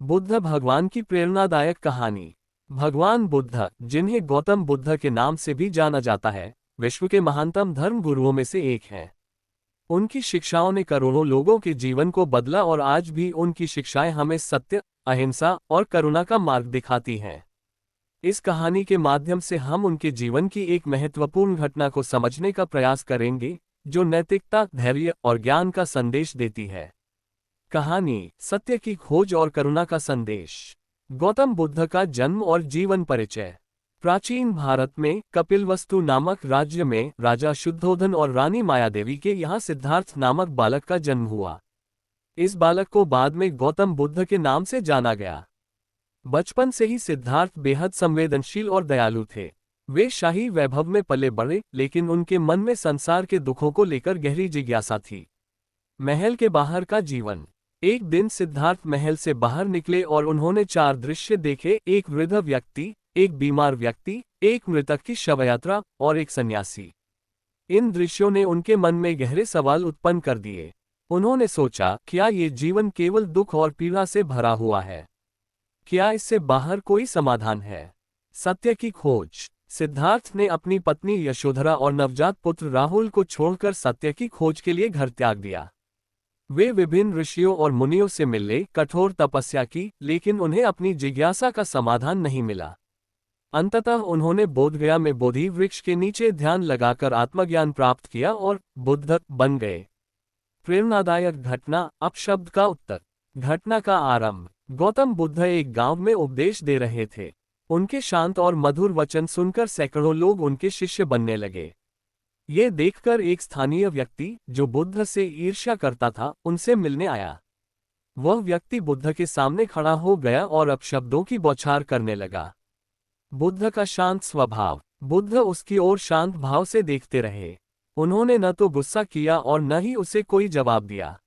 बुद्ध भगवान की प्रेरणादायक कहानी। भगवान बुद्ध, जिन्हें गौतम बुद्ध के नाम से भी जाना जाता है, विश्व के महानतम धर्म गुरुओं में से एक हैं। उनकी शिक्षाओं ने करोड़ों लोगों के जीवन को बदला और आज भी उनकी शिक्षाएं हमें सत्य, अहिंसा और करुणा का मार्ग दिखाती हैं। इस कहानी के माध्यम से हम उनके जीवन की एक महत्वपूर्ण घटना को समझने का प्रयास करेंगे, जो नैतिकता, धैर्य और ज्ञान का संदेश देती है। कहानी, सत्य की खोज और करुणा का संदेश। गौतम बुद्ध का जन्म और जीवन परिचय। प्राचीन भारत में कपिलवस्तु नामक राज्य में राजा शुद्धोधन और रानी मायादेवी के यहाँ सिद्धार्थ नामक बालक का जन्म हुआ। इस बालक को बाद में गौतम बुद्ध के नाम से जाना गया। बचपन से ही सिद्धार्थ बेहद संवेदनशील और दयालु थे। वे शाही वैभव में पले बढ़े, लेकिन उनके मन में संसार के दुखों को लेकर गहरी जिज्ञासा थी। महल के बाहर का जीवन। एक दिन सिद्धार्थ महल से बाहर निकले और उन्होंने 4 दृश्य देखे। एक वृद्ध व्यक्ति, एक बीमार व्यक्ति, एक मृतक की शवयात्रा और एक सन्यासी। इन दृश्यों ने उनके मन में गहरे सवाल उत्पन्न कर दिए। उन्होंने सोचा, क्या ये जीवन केवल दुख और पीड़ा से भरा हुआ है? क्या इससे बाहर कोई समाधान है? सत्य की खोज। सिद्धार्थ ने अपनी पत्नी यशोधरा और नवजात पुत्र राहुल को छोड़कर सत्य की खोज के लिए घर त्याग दिया। वे विभिन्न ऋषियों और मुनियों से मिले, कठोर तपस्या की, लेकिन उन्हें अपनी जिज्ञासा का समाधान नहीं मिला। अंततः उन्होंने बोधगया में बोधि वृक्ष के नीचे ध्यान लगाकर आत्मज्ञान प्राप्त किया और बुद्ध बन गए। प्रेरणादायक घटना, अपशब्द का उत्तर। घटना का आरंभ। गौतम बुद्ध एक गांव में उपदेश दे रहे थे। उनके शांत और मधुर वचन सुनकर सैकड़ों लोग उनके शिष्य बनने लगे। ये देखकर एक स्थानीय व्यक्ति, जो बुद्ध से ईर्ष्या करता था, उनसे मिलने आया। वह व्यक्ति बुद्ध के सामने खड़ा हो गया और अपशब्दों की बौछार करने लगा। बुद्ध का शांत स्वभाव। बुद्ध उसकी ओर शांत भाव से देखते रहे। उन्होंने न तो गुस्सा किया और न ही उसे कोई जवाब दिया।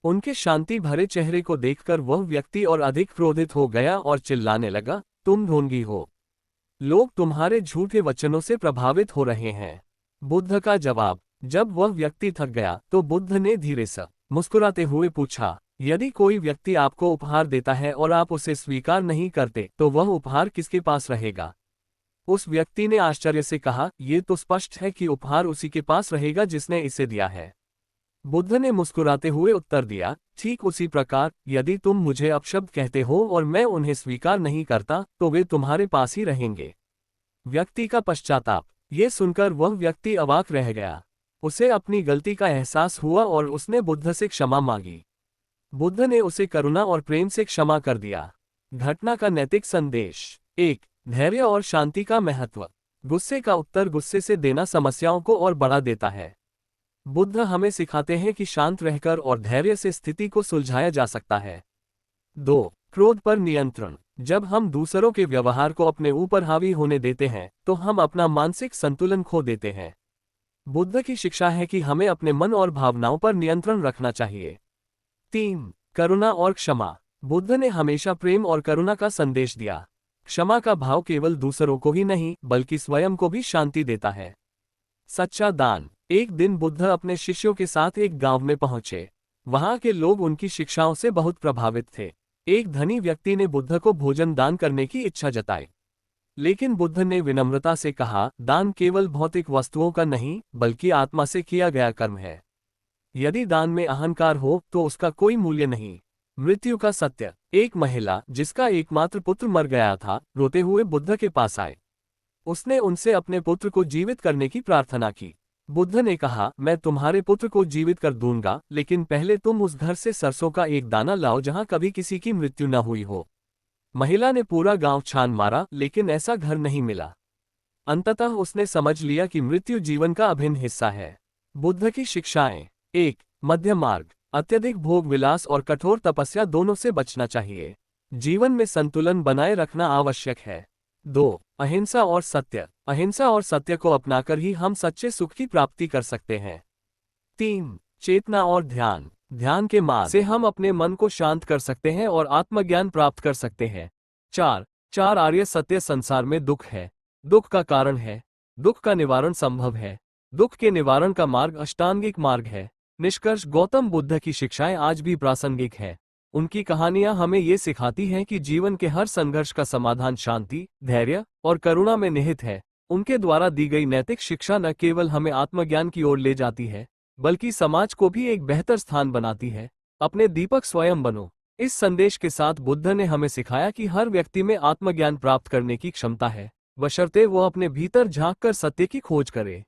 उनके शांति भरे चेहरे को देखकर वह व्यक्ति और अधिक क्रोधित हो गया और चिल्लाने लगा, तुम ढोंगी हो। लोग तुम्हारे झूठे वचनों से प्रभावित हो रहे हैं। बुद्ध का जवाब। जब वह व्यक्ति थक गया तो बुद्ध ने धीरे से मुस्कुराते हुए पूछा, यदि कोई व्यक्ति आपको उपहार देता है और आप उसे स्वीकार नहीं करते, तो वह उपहार किसके पास रहेगा? उस व्यक्ति ने आश्चर्य से कहा, यह तो स्पष्ट है कि उपहार उसी के पास रहेगा जिसने इसे दिया है। बुद्ध ने मुस्कुराते हुए उत्तर दिया, ठीक उसी प्रकार, यदि तुम मुझे अपशब्द कहते हो और मैं उन्हें स्वीकार नहीं करता, तो वे तुम्हारे पास ही रहेंगे। व्यक्ति का पश्चाताप। ये सुनकर वह व्यक्ति अवाक रह गया। उसे अपनी गलती का एहसास हुआ और उसने बुद्ध से क्षमा मांगी। बुद्ध ने उसे करुणा और प्रेम से क्षमा कर दिया। घटना का नैतिक संदेश। 1. धैर्य और शांति का महत्व। गुस्से का उत्तर गुस्से से देना समस्याओं को और बढ़ा देता है। बुद्ध हमें सिखाते हैं कि शांत रहकर और धैर्य से स्थिति को सुलझाया जा सकता है। 2. क्रोध पर नियंत्रण। जब हम दूसरों के व्यवहार को अपने ऊपर हावी होने देते हैं, तो हम अपना मानसिक संतुलन खो देते हैं। बुद्ध की शिक्षा है कि हमें अपने मन और भावनाओं पर नियंत्रण रखना चाहिए। 3. करुणा और क्षमा। बुद्ध ने हमेशा प्रेम और करुणा का संदेश दिया। क्षमा का भाव केवल दूसरों को ही नहीं, बल्कि स्वयं को भी शांति देता है। सच्चा दान। एक दिन बुद्ध अपने शिष्यों के साथ एक गांव में पहुंचे। वहां के लोग उनकी शिक्षाओं से बहुत प्रभावित थे। एक धनी व्यक्ति ने बुद्ध को भोजन दान करने की इच्छा जताई, लेकिन बुद्ध ने विनम्रता से कहा, दान केवल भौतिक वस्तुओं का नहीं, बल्कि आत्मा से किया गया कर्म है। यदि दान में अहंकार हो तो उसका कोई मूल्य नहीं। मृत्यु का सत्य। एक महिला, जिसका एकमात्र पुत्र मर गया था, रोते हुए बुद्ध के पास आए। उसने उनसे अपने पुत्र को जीवित करने की प्रार्थना की। बुद्ध ने कहा, मैं तुम्हारे पुत्र को जीवित कर दूंगा, लेकिन पहले तुम उस घर से सरसों का एक दाना लाओ जहां कभी किसी की मृत्यु न हुई हो। महिला ने पूरा गांव छान मारा, लेकिन ऐसा घर नहीं मिला। अंततः उसने समझ लिया कि मृत्यु जीवन का अभिन्न हिस्सा है। बुद्ध की शिक्षाएं। 1. मध्य मार्ग। अत्यधिक भोग विलास और कठोर तपस्या दोनों से बचना चाहिए। जीवन में संतुलन बनाए रखना आवश्यक है। 2. अहिंसा और सत्य। अहिंसा और सत्य को अपनाकर ही हम सच्चे सुख की प्राप्ति कर सकते हैं। 3. चेतना और ध्यान। ध्यान के मार्ग से हम अपने मन को शांत कर सकते हैं और आत्मज्ञान प्राप्त कर सकते हैं। 4. आर्य सत्य। संसार में दुख है, दुख का कारण है, दुख का निवारण संभव है, दुख के निवारण का मार्ग अष्टांगिक मार्ग है। निष्कर्ष, गौतम बुद्ध की शिक्षाएं आज भी प्रासंगिक है। उनकी कहानियां हमें ये सिखाती हैं कि जीवन के हर संघर्ष का समाधान शांति, धैर्य और करुणा में निहित है। उनके द्वारा दी गई नैतिक शिक्षा न केवल हमें आत्मज्ञान की ओर ले जाती है, बल्कि समाज को भी एक बेहतर स्थान बनाती है। अपने दीपक स्वयं बनो। इस संदेश के साथ बुद्ध ने हमें सिखाया कि हर व्यक्ति में आत्मज्ञान प्राप्त करने की क्षमता है, बशर्ते वो अपने भीतर झांककर सत्य की खोज करे।